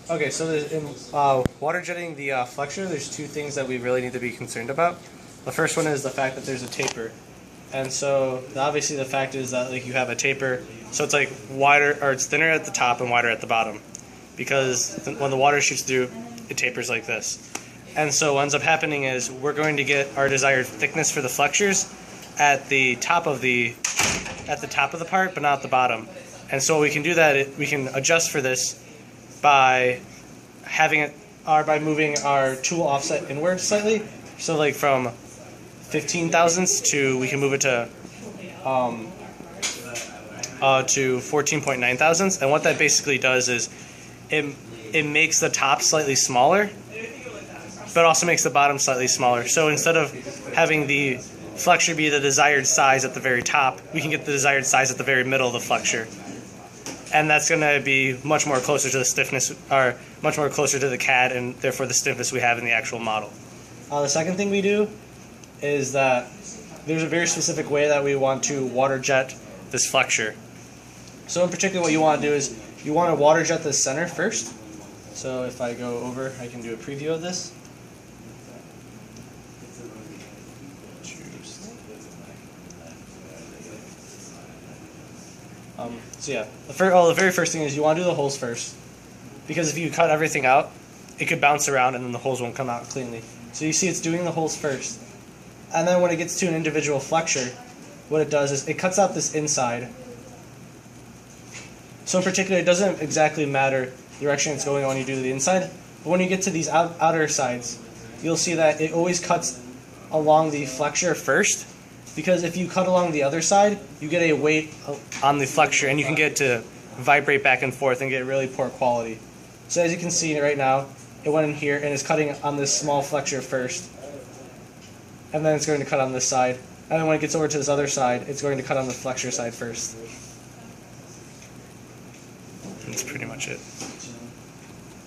Okay, so in water jetting the flexure, there's two things that we really need to be concerned about. The first one is the fact that there's a taper. And so obviously the fact is that like you have a taper, so it's like wider, or it's thinner at the top and wider at the bottom. Because when the water shoots through, it tapers like this. And so what ends up happening is we're going to get our desired thickness for the flexures at the top of the part, but not at the bottom. And so we can do that, we can adjust for this by having it, or by moving our tool offset inward slightly. So like from 15 thousandths we can move it to 14.9 thousandths. And what that basically does is it makes the top slightly smaller, but also makes the bottom slightly smaller. So instead of having the flexure be the desired size at the very top, we can get the desired size at the very middle of the flexure. And that's going to be much more closer to the stiffness, or much more closer to the CAD, and therefore the stiffness we have in the actual model. The second thing we do is that there's a very specific way that we want to water jet this flexure. So in particular what you want to do is you want to water jet the center first. So if I go over, I can do a preview of this. So yeah, the very first thing is you want to do the holes first, because if you cut everything out, it could bounce around and then the holes won't come out cleanly. So you see it's doing the holes first, and then when it gets to an individual flexure, what it does is it cuts out this inside. So in particular, it doesn't exactly matter the direction it's going when you do the inside, but when you get to these outer sides, you'll see that it always cuts along the flexure first. Because if you cut along the other side, you get a weight on the flexure, and you can get it to vibrate back and forth and get really poor quality. So as you can see right now, it went in here and is cutting on this small flexure first. And then it's going to cut on this side. And then when it gets over to this other side, it's going to cut on the flexure side first. That's pretty much it.